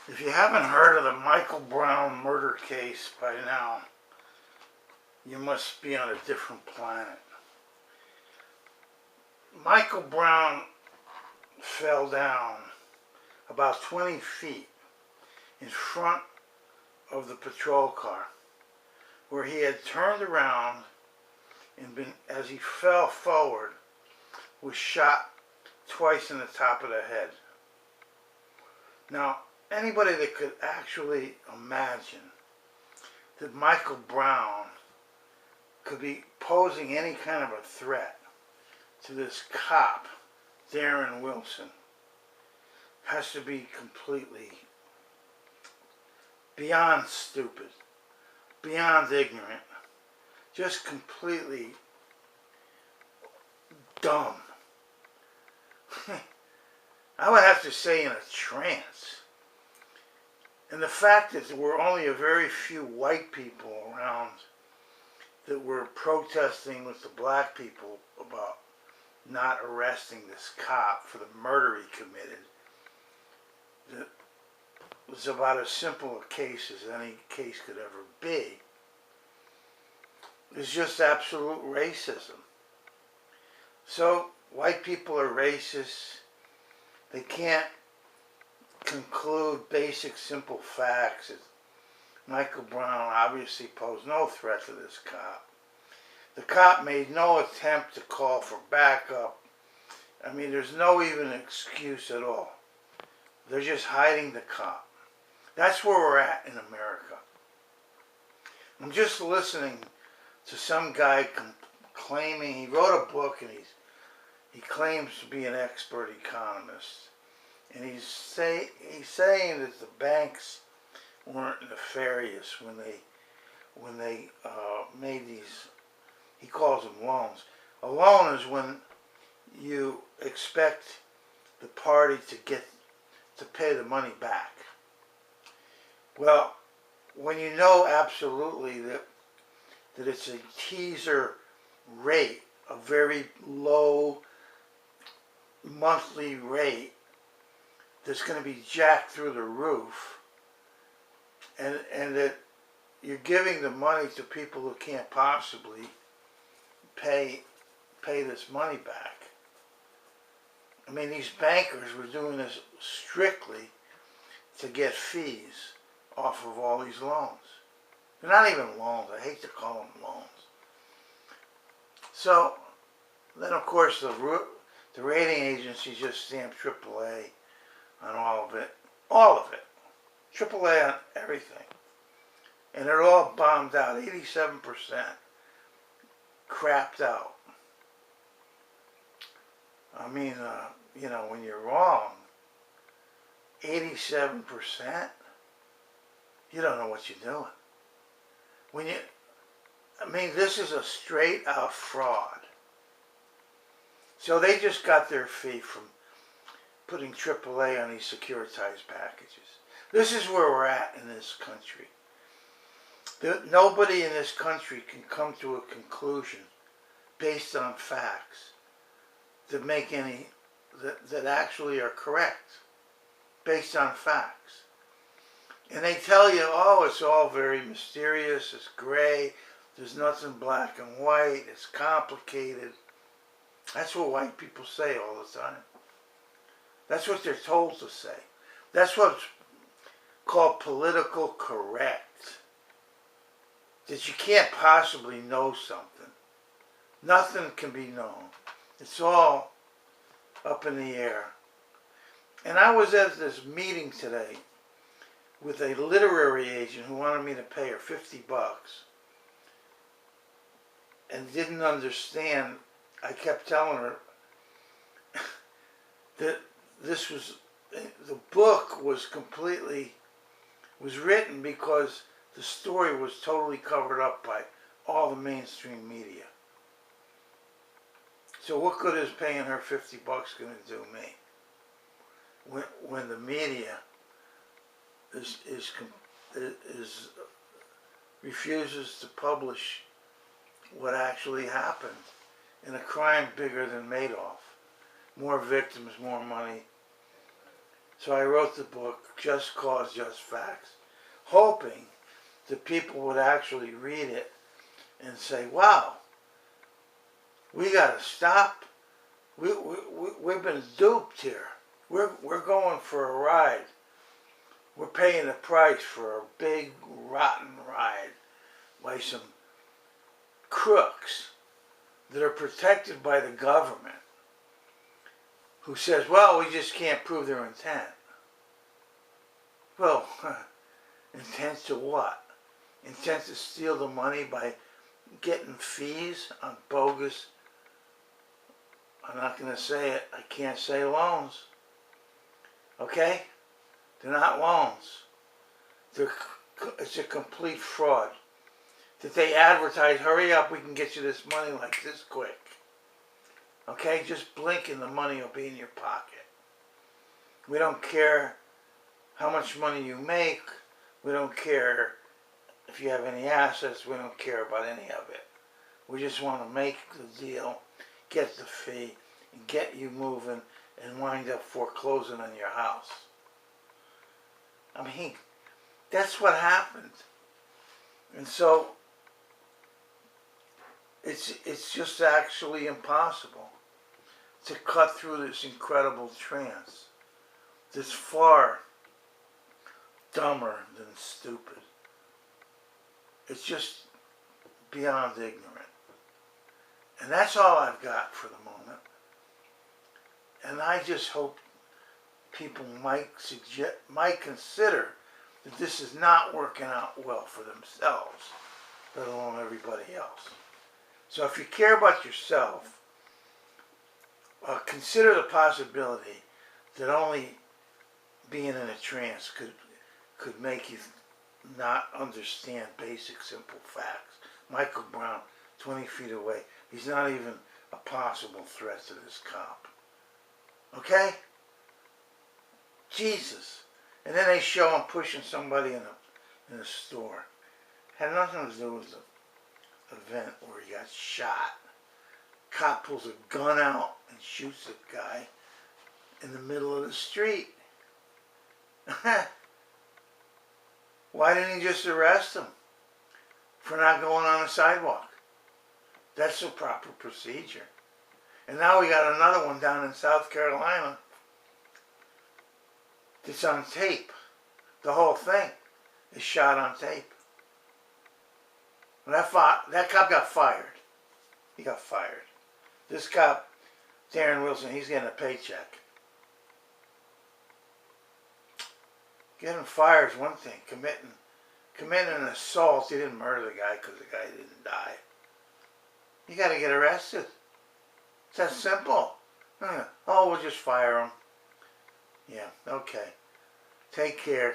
If you haven't heard of the Michael Brown murder case by now, you must be on a different planet. Michael Brown fell down about 20 feet in front of the patrol car, where he had turned around and as he fell forward, was shot twice in the top of the head. Now, anybody that could actually imagine that Michael Brown could be posing any kind of a threat to this cop, Darren Wilson, has to be completely beyond stupid, beyond ignorant, just completely dumb. I would have to say in a trance. And the fact that there were only a very few white people around that were protesting with the black people about not arresting this cop for the murder he committed, that was about as simple a case as any case could ever be. It's just absolute racism. So white people are racist. They can't conclude basic simple facts. Michael Brown obviously posed no threat to this cop. The cop made no attempt to call for backup. I mean, there's no even excuse at all. They're just hiding the cop. That's where we're at in America. I'm just listening to some guy claiming, he wrote a book and he claims to be an expert economist. And he's saying that the banks weren't nefarious when they made these, he calls them loans. A loan is when you expect the party to pay the money back. Well, when you know absolutely that it's a teaser rate, a very low monthly rate that's going to be jacked through the roof, and that you're giving the money to people who can't possibly pay this money back. I mean, these bankers were doing this strictly to get fees off of all these loans. They're not even loans. I hate to call them loans. So then, of course, the rating agencies just stamped AAA on all of it. All of it. AAA on everything. And they're all bombed out. 87% crapped out. I mean, you know, when you're wrong, 87%, you don't know what you're doing. I mean, this is a straight out fraud. So they just got their fee from putting AAA on these securitized packages. This is where we're at in this country. Nobody in this country can come to a conclusion based on facts that make any, that actually are correct, based on facts. And they tell you, oh, it's all very mysterious, it's gray, there's nothing black and white, it's complicated. That's what white people say all the time. That's what they're told to say. That's what's called political correct. That you can't possibly know something. Nothing can be known. It's all up in the air. And I was at this meeting today with a literary agent who wanted me to pay her $50 and didn't understand. I kept telling her that the book was written because the story was totally covered up by all the mainstream media. So what good is paying her $50 going to do me? When the media refuses to publish what actually happened in a crime bigger than Madoff. More victims, more money. So I wrote the book, Just Cause, Just Facts, hoping that people would actually read it and say, wow, we got to stop. We've been duped here. We're going for a ride. We're paying the price for a big, rotten ride by some crooks that are protected by the government who says, well, we just can't prove their intent. Well, intent to what? Intent to steal the money by getting fees on bogus, I'm not going to say it, I can't say loans. Okay? They're not loans. It's a complete fraud. That they advertise, hurry up, we can get you this money like this quick. Okay? Just blink and the money will be in your pocket. We don't care how much money you make. We don't care if you have any assets. We don't care about any of it. We just want to make the deal, get the fee, and get you moving and wind up foreclosing on your house. I mean, that's what happened. And so, it's just actually impossible to cut through this incredible trance that's far dumber than stupid. It's just beyond ignorant. And that's all I've got for the moment. And I just hope people might consider that this is not working out well for themselves, let alone everybody else. So if you care about yourself, consider the possibility that only being in a trance could make you not understand basic, simple facts. Michael Brown, 20 feet away. He's not even a possible threat to this cop. Okay? Jesus. And then they show him pushing somebody in a store. Had nothing to do with the event where he got shot. Cop pulls a gun out and shoots the guy in the middle of the street. Why didn't he just arrest him for not going on the sidewalk? That's the proper procedure. And now we got another one down in South Carolina that's on tape. The whole thing is shot on tape. And that cop got fired. He got fired. This cop, Darren Wilson, he's getting a paycheck. Getting fired is one thing. Committing an assault, you didn't murder the guy because the guy didn't die. You got to get arrested. It's that simple. Oh, we'll just fire him. Yeah, okay. Take care.